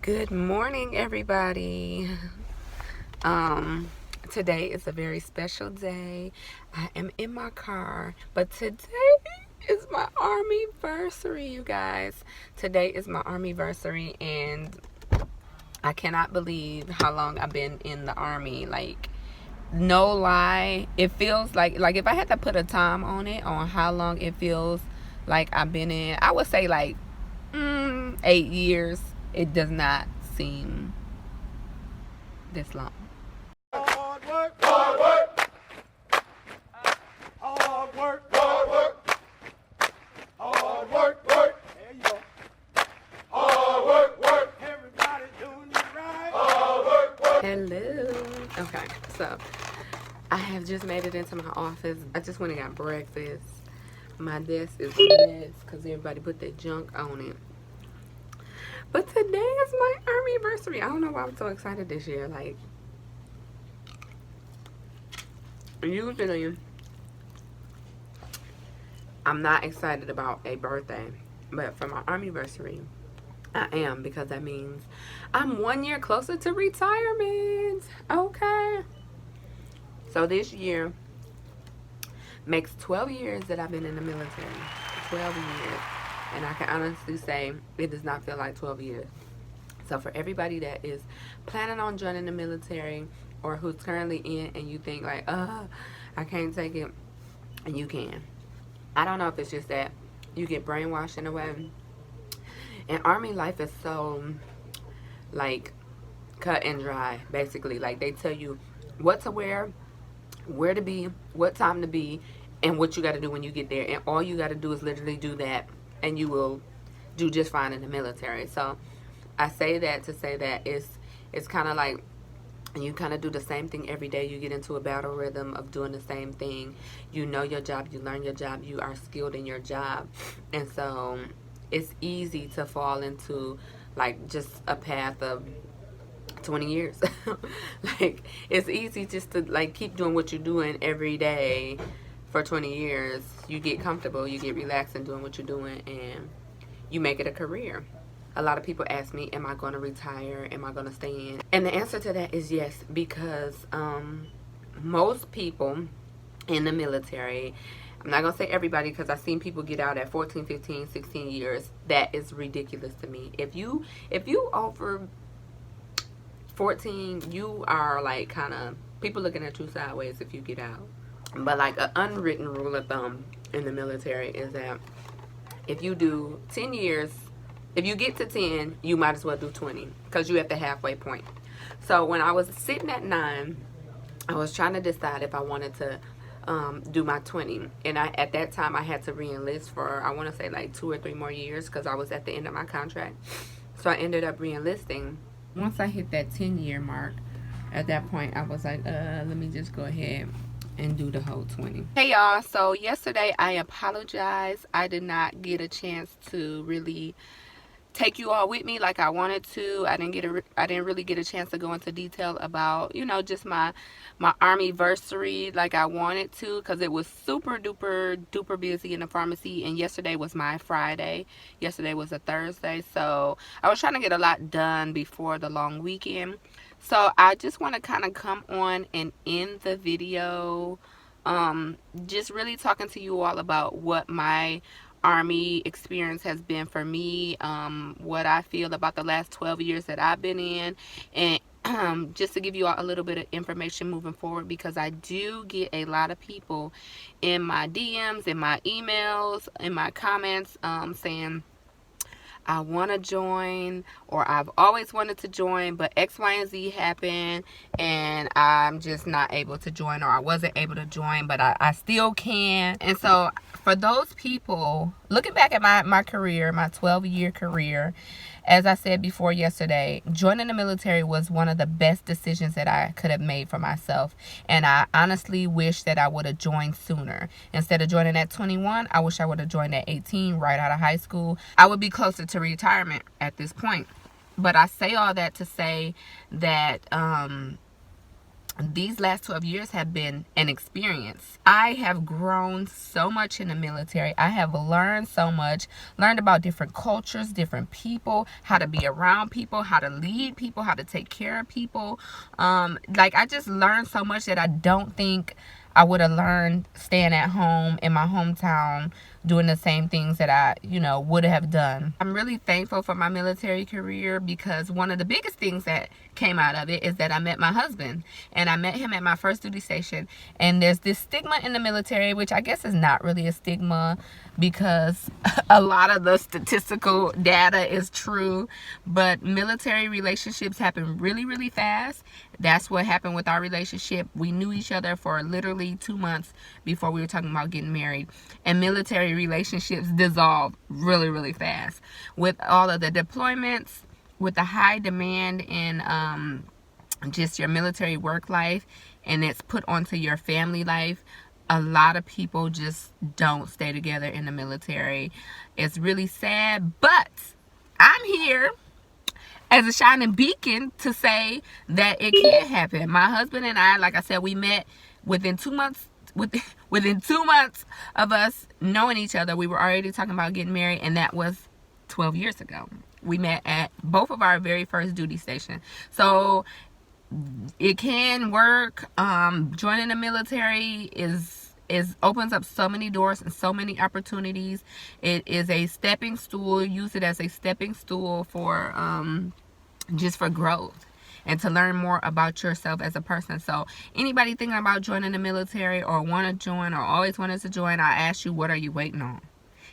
Good morning, everybody. Today is a very special day. I am in my car, but today is my Armyversary, you guys. Today is my Armyversary, and I cannot believe how long I've been in the Army. Like, no lie, it feels like if I had to put a time on it, on how long it feels like I've been in, I would say like 8 years. It does not seem this long. Hard work, hard work, hard work, hard work, hard work, work. There you go. Hard work, work. Everybody doing it right. Hard work, work. Hello. Okay, so I have just made it into my office. I just went and got breakfast. My desk is a mess because everybody put their junk on it. But today is my Armyversary. I don't know why I'm so excited this year. Like, usually I'm not excited about a birthday, but for my Armyversary I am, because that means I'm 1 year closer to retirement. Okay, so this year makes 12 years that I've been in the military. 12 years. And I can honestly say it does not feel like 12 years. So for everybody that is planning on joining the military, or who's currently in, and you think like, I can't take it, and you can. I don't know if it's just that you get brainwashed in a way. And Army life is so, like, cut and dry, basically. Like, they tell you what to wear, where to be, what time to be, and what you got to do when you get there. And all you got to do is literally do that, and you will do just fine in the military. So I say that to say that it's kind of like, you kind of do the same thing every day. You get into a battle rhythm of doing the same thing. You know your job, you learn your job, you are skilled in your job. And so it's easy to fall into like just a path of 20 years. Like, it's easy just to like keep doing what you're doing every day for 20 years. You get comfortable, you get relaxed in doing what you're doing, and you make it a career. A lot of people ask me, am I going to retire? Am I going to stay in? And the answer to that is yes, because most people in the military, I'm not going to say everybody, because I've seen people get out at 14, 15, 16 years. That is ridiculous to me. If you over 14, you are like kind of, people looking at you sideways if you get out. But like an unwritten rule of thumb in the military is that if you do 10 years, if you get to 10, you might as well do 20, because you at the halfway point. So when I was sitting at 9, I was trying to decide if I wanted to do my 20. And at that time, I had to re-enlist for, I want to say like 2 or 3 more years, because I was at the end of my contract. So I ended up re-enlisting. Once I hit that 10-year mark, at that point, I was like, let me just go ahead and do the whole 20. Hey y'all, so yesterday I apologize. I did not get a chance to really take you all with me like I wanted to. I didn't really get a chance to go into detail about, just my Armyversary like I wanted to, because it was super duper busy in the pharmacy, and yesterday was my Friday. Yesterday was a Thursday, so I was trying to get a lot done before the long weekend. So I just want to kind of come on and end the video just really talking to you all about what my Army experience has been for me, what I feel about the last 12 years that I've been in, and just to give you all a little bit of information moving forward, because I do get a lot of people in my DMs, in my emails, in my comments saying, I want to join, or I've always wanted to join, but X, Y, and Z happened, and I'm just not able to join, or I wasn't able to join, but I still can. And so for those people, looking back at my career, my 12-year career, as I said before yesterday, joining the military was one of the best decisions that I could have made for myself. And I honestly wish that I would have joined sooner. Instead of joining at 21, I wish I would have joined at 18, right out of high school. I would be closer to retirement at this point. But I say all that to say that these last 12 years have been an experience. I have grown so much in the military. I have learned so much, learned about different cultures, different people, how to be around people, how to lead people, how to take care of people. Like, I just learned so much that I don't think I would have learned staying at home in my hometown, doing the same things that I, would have done. I'm really thankful for my military career, because one of the biggest things that came out of it is that I met my husband, and I met him at my first duty station. And there's this stigma in the military, which I guess is not really a stigma, because a lot of the statistical data is true, but military relationships happen really, really fast. That's what happened with our relationship. We knew each other for literally 2 months before we were talking about getting married. And military relationships dissolve really, really fast. With all of the deployments, with the high demand in just your military work life, and it's put onto your family life, a lot of people just don't stay together in the military. It's really sad, but I'm here as a shining beacon to say that it can happen. My husband and I, like I said, we met within 2 months. Within 2 months of us knowing each other, we were already talking about getting married, and that was 12 years ago. We met at both of our very first duty station. So it can work. Joining the military opens up so many doors and so many opportunities. It is a stepping stool. Use it as a stepping stool for just for growth and to learn more about yourself as a person. So anybody thinking about joining the military or want to join or always wanted to join, I ask you, what are you waiting on?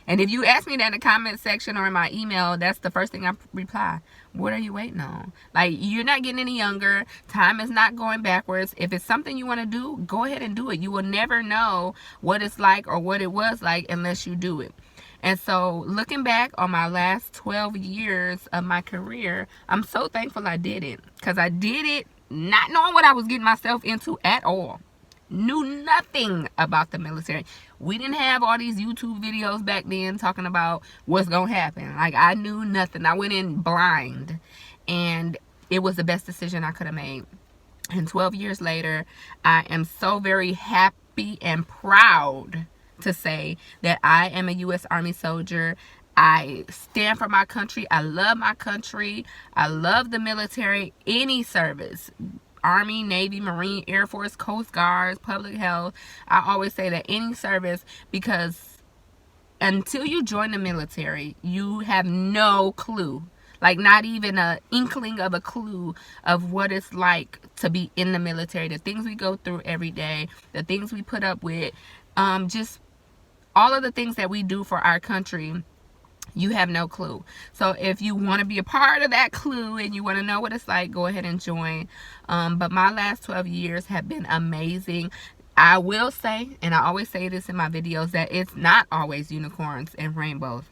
And if you ask me that in the comment section or in my email, that's the first thing I reply. What are you waiting on? Like, you're not getting any younger. Time is not going backwards. If it's something you want to do, go ahead and do it. You will never know what it's like or what it was like unless you do it. And so, looking back on my last 12 years of my career, I'm so thankful I did it. Because I did it not knowing what I was getting myself into at all. Knew nothing about the military. We didn't have all these YouTube videos back then talking about what's going to happen. Like, I knew nothing. I went in blind. And it was the best decision I could have made. And 12 years later, I am so very happy and proud to say that I am a U.S. Army soldier. I stand for my country. I love my country. I love the military. Any service. Army, Navy, Marine, Air Force, Coast Guards, public health. I always say that any service, because until you join the military, you have no clue. Like, not even an inkling of a clue of what it's like to be in the military. The things we go through every day, the things we put up with, just all of the things that we do for our country. You have no clue. So if you want to be a part of that clue and you want to know what it's like, go ahead and join. But my last 12 years have been amazing. I will say, and I always say this in my videos, that it's not always unicorns and rainbows.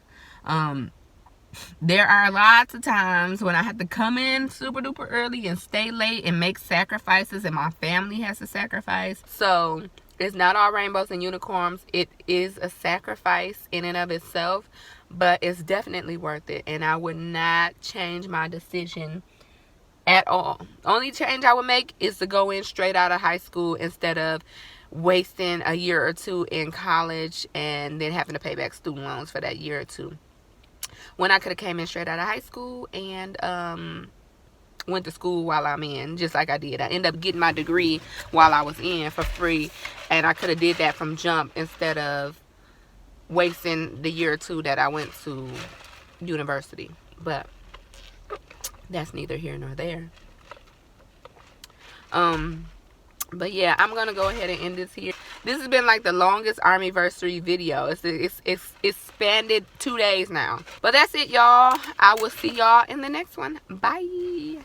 There are lots of times when I have to come in super duper early and stay late and make sacrifices, and my family has to sacrifice. So it's not all rainbows and unicorns. It is a sacrifice in and of itself, but it's definitely worth it, and I would not change my decision at all. Only change I would make is to go in straight out of high school instead of wasting a year or two in college and then having to pay back student loans for that year or two, when I could have came in straight out of high school and went to school while I'm in, just like I did. I ended up getting my degree while I was in for free, and I could have did that from jump instead of wasting the year or two that I went to university. But that's neither here nor there. But yeah, I'm gonna go ahead and end this here. This has been like the longest ARMYversary video. It's spanned 2 days now. But that's it, y'all. I will see y'all in the next one. Bye.